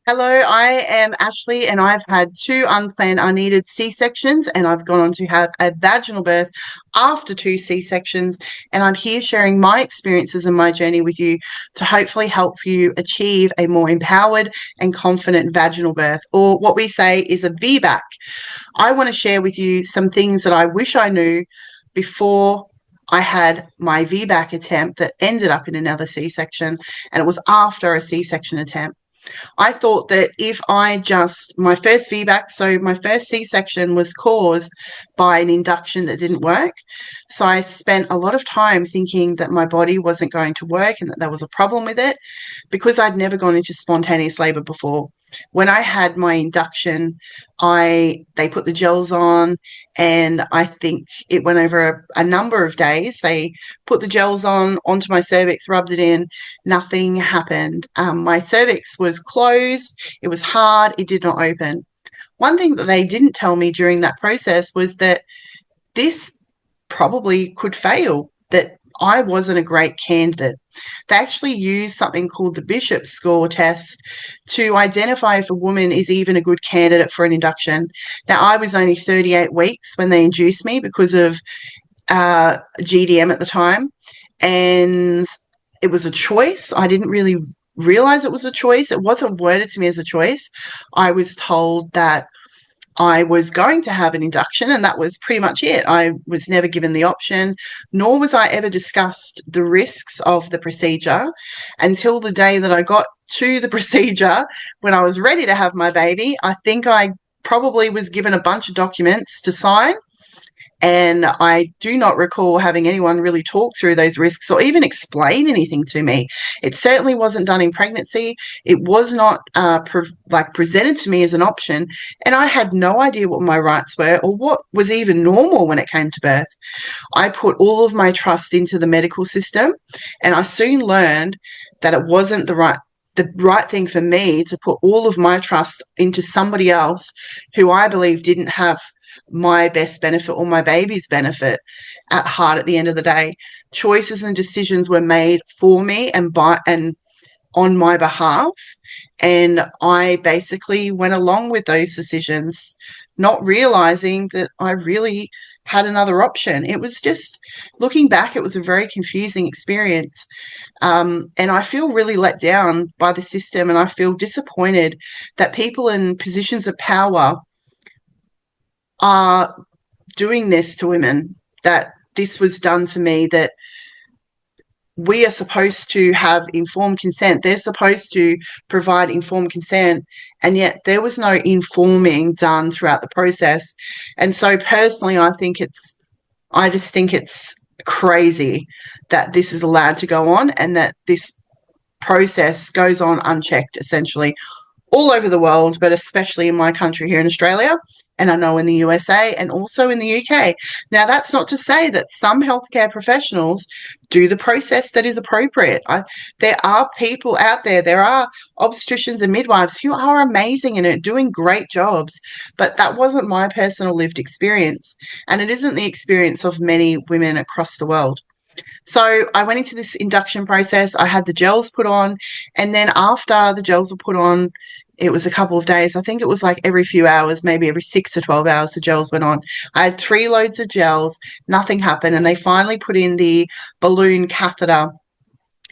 Hello, I am Ashley, and I've had two unplanned, unneeded C-sections, and I've gone on to have a vaginal birth after two C-sections. And I'm here sharing my experiences and my journey with you to hopefully help you achieve a more empowered and confident vaginal birth, or what we say is a VBAC. I want to share with you some things that I wish I knew before I had my VBAC attempt that ended up in another C-section, and it was after a C-section attempt. I thought that if I just, my first VBAC, so my first C-section was caused by an induction that didn't work. So I spent a lot of time thinking that my body wasn't going to work and that there was a problem with it because I'd never gone into spontaneous labor before. When I had my induction, they put the gels on, and I think it went over a number of days. They put the gels onto my cervix, rubbed it in, nothing happened. My cervix was closed, it was hard, it did not open. One thing that they didn't tell me during that process was that this probably could fail, that I wasn't a great candidate. They actually use something called the Bishop score test to identify if a woman is even a good candidate for an induction. Now, I was only 38 weeks when they induced me because of GDM at the time, and it was a choice. I didn't really realize it was a choice. It wasn't worded to me as a choice. I was told that I was going to have an induction, and that was pretty much it. I was never given the option, nor was I ever discussed the risks of the procedure until the day that I got to the procedure when I was ready to have my baby. I think I probably was given a bunch of documents to sign, and I do not recall having anyone really talk through those risks or even explain anything to me. It certainly wasn't done in pregnancy. It was not presented to me as an option. And I had no idea what my rights were or what was even normal when it came to birth. I put all of my trust into the medical system, and I soon learned that it wasn't the right thing for me to put all of my trust into somebody else who I believe didn't have my best benefit or my baby's benefit at heart at the end of the day. Choices and decisions were made for me and on my behalf, and I basically went along with those decisions, not realizing that I really had another option. It was just, looking back, it was a very confusing experience. And I feel really let down by the system, and I feel disappointed that people in positions of power are doing this to women, that this was done to me, that we are supposed to have informed consent. They're supposed to provide informed consent, and yet there was no informing done throughout the process. And so personally, I just think it's crazy that this is allowed to go on and that this process goes on unchecked, essentially, all over the world, but especially in my country here in Australia, and I know in the USA and also in the UK. Now, that's not to say that some healthcare professionals do the process that is appropriate. There are people out there are obstetricians and midwives who are amazing and are doing great jobs, but that wasn't my personal lived experience, and it isn't the experience of many women across the world. So I went into this induction process. I had the gels put on, and then after the gels were put on, it was a couple of days. I think it was like every few hours, maybe every 6 to 12 hours, the gels went on. I had 3 loads of gels, nothing happened, and they finally put in the balloon catheter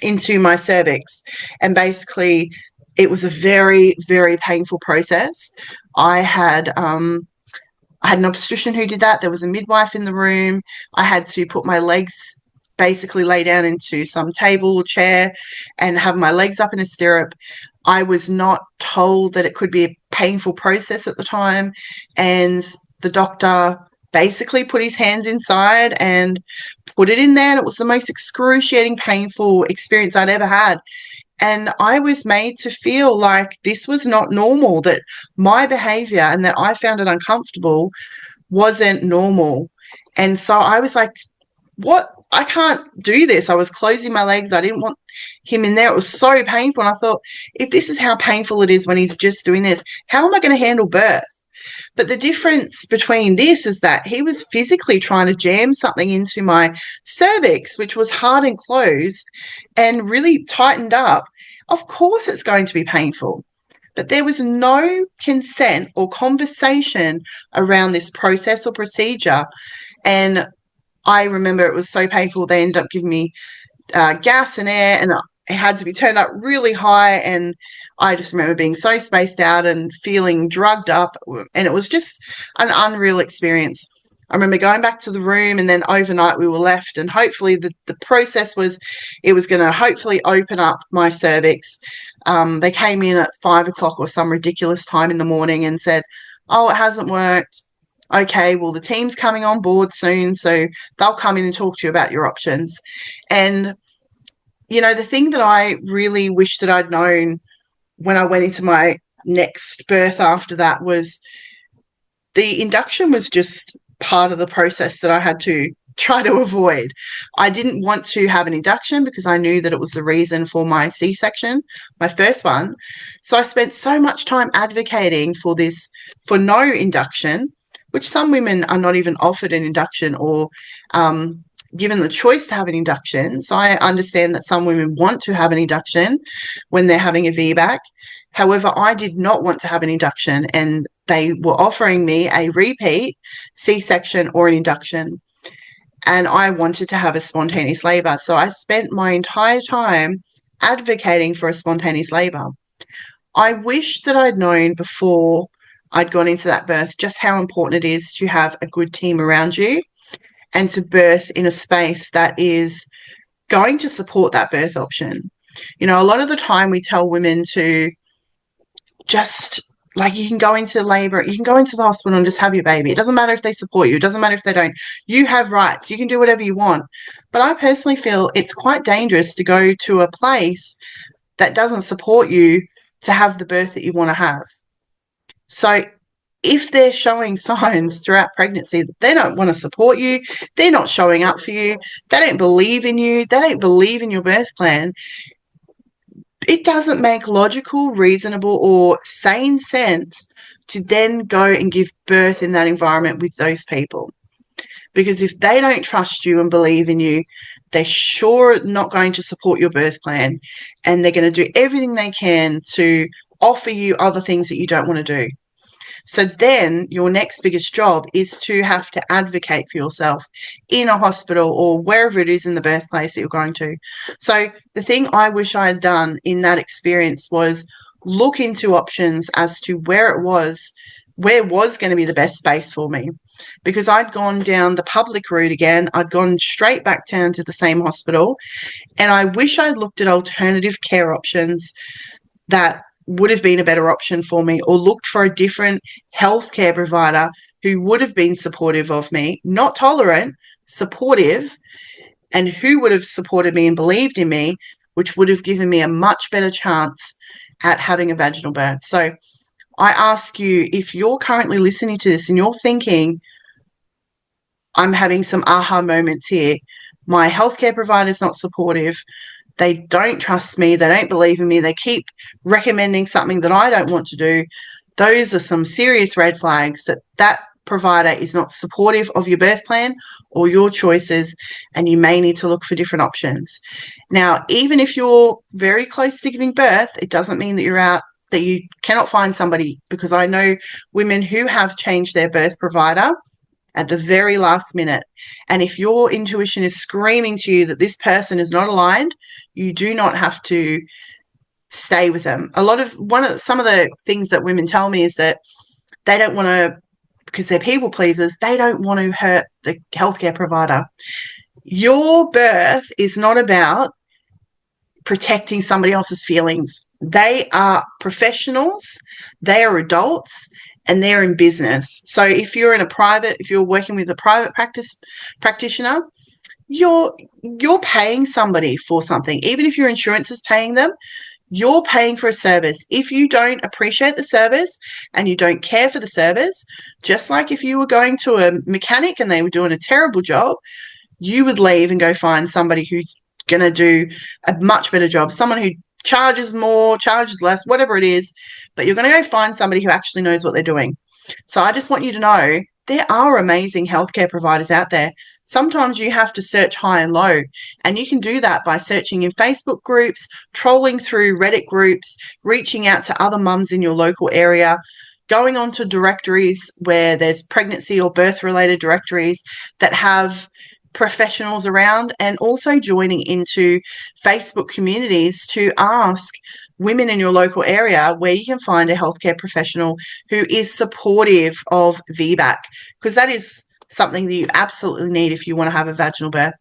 into my cervix. And basically, it was a very, very painful process. I had an obstetrician who did that. There was a midwife in the room. I had to put my legs, basically lay down into some table or chair and have my legs up in a stirrup. I was not told that it could be a painful process at the time, and the doctor basically put his hands inside and put it in there, and it was the most excruciating, painful experience I'd ever had. And I was made to feel like this was not normal, that my behavior and that I found it uncomfortable wasn't normal. And so I was like, what? I can't do this. I was closing my legs. I didn't want him in there. It was so painful. And I thought, if this is how painful it is when he's just doing this, how am I going to handle birth? But the difference between this is that he was physically trying to jam something into my cervix, which was hard and closed and really tightened up. Of course it's going to be painful. But there was no consent or conversation around this process or procedure. And I remember it was so painful. They ended up giving me gas and air, and it had to be turned up really high. And I just remember being so spaced out and feeling drugged up. And it was just an unreal experience. I remember going back to the room, and then overnight we were left, and hopefully the process was, it was going to hopefully open up my cervix. They came in at 5 o'clock or some ridiculous time in the morning and said, oh, it hasn't worked. Okay, well, the team's coming on board soon, so they'll come in and talk to you about your options. And, you know, the thing that I really wish that I'd known when I went into my next birth after that was the induction was just part of the process that I had to try to avoid. I didn't want to have an induction because I knew that it was the reason for my C-section, my first one. So I spent so much time advocating for this, for no induction, which some women are not even offered an induction or given the choice to have an induction. So I understand that some women want to have an induction when they're having a VBAC. However, I did not want to have an induction, and they were offering me a repeat C-section or an induction. And I wanted to have a spontaneous labour. So I spent my entire time advocating for a spontaneous labour. I wish that I'd known before I'd gone into that birth just how important it is to have a good team around you and to birth in a space that is going to support that birth option. You know, a lot of the time we tell women to just, like, you can go into labour, you can go into the hospital and just have your baby. It doesn't matter if they support you. It doesn't matter if they don't. You have rights. You can do whatever you want. But I personally feel it's quite dangerous to go to a place that doesn't support you to have the birth that you want to have. So if they're showing signs throughout pregnancy that they don't want to support you, they're not showing up for you, they don't believe in you, they don't believe in your birth plan, it doesn't make logical, reasonable, or sane sense to then go and give birth in that environment with those people. Because if they don't trust you and believe in you, they're sure not going to support your birth plan, and they're going to do everything they can to offer you other things that you don't want to do. So then your next biggest job is to have to advocate for yourself in a hospital or wherever it is in the birthplace that you're going to. So the thing I wish I had done in that experience was look into options as to where was going to be the best space for me. Because I'd gone down the public route again. I'd gone straight back down to the same hospital. And I wish I'd looked at alternative care options that would have been a better option for me, or looked for a different healthcare provider who would have been supportive of me, not tolerant, supportive, and who would have supported me and believed in me, which would have given me a much better chance at having a vaginal birth. So I ask you, if you're currently listening to this and you're thinking, I'm having some aha moments here, my healthcare provider is not supportive, they don't trust me, they don't believe in me, they keep recommending something that I don't want to do, those are some serious red flags that provider is not supportive of your birth plan or your choices, and you may need to look for different options. Now, even if you're very close to giving birth, it doesn't mean that you're out, that you cannot find somebody, because I know women who have changed their birth provider at the very last minute. And if your intuition is screaming to you that this person is not aligned, you do not have to stay with them. Some of the things that women tell me is that they don't want to, because they're people pleasers, they don't want to hurt the healthcare provider. Your birth is not about protecting somebody else's feelings. They are professionals, they are adults, and they're in business. So if you're working with a private practitioner, you're paying somebody for something. Even if your insurance is paying them, you're paying for a service. If you don't appreciate the service and you don't care for the service, just like if you were going to a mechanic and they were doing a terrible job, you would leave and go find somebody who's going to do a much better job, someone who charges more, charges less, whatever it is, but you're going to go find somebody who actually knows what they're doing. So I just want you to know there are amazing healthcare providers out there. Sometimes you have to search high and low, and you can do that by searching in Facebook groups, trolling through Reddit groups, reaching out to other mums in your local area, going onto directories where there's pregnancy or birth related directories that have professionals around, and also joining into Facebook communities to ask women in your local area where you can find a healthcare professional who is supportive of VBAC, because that is something that you absolutely need if you want to have a vaginal birth.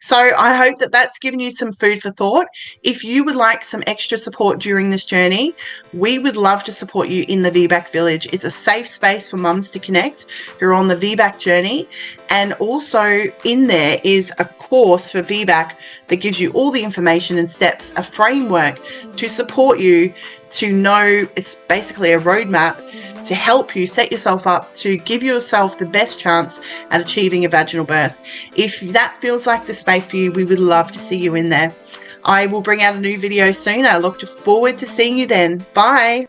So I hope that that's given you some food for thought. If you would like some extra support during this journey, we would love to support you in the VBAC Village. It's a safe space for mums to connect who are on the VBAC journey. And also in there is a course for VBAC that gives you all the information and steps, a framework to support you to know. It's basically a roadmap to help you set yourself up to give yourself the best chance at achieving a vaginal birth. If that feels like the space for you, we would love to see you in there. I will bring out a new video soon. I look forward to seeing you then. Bye.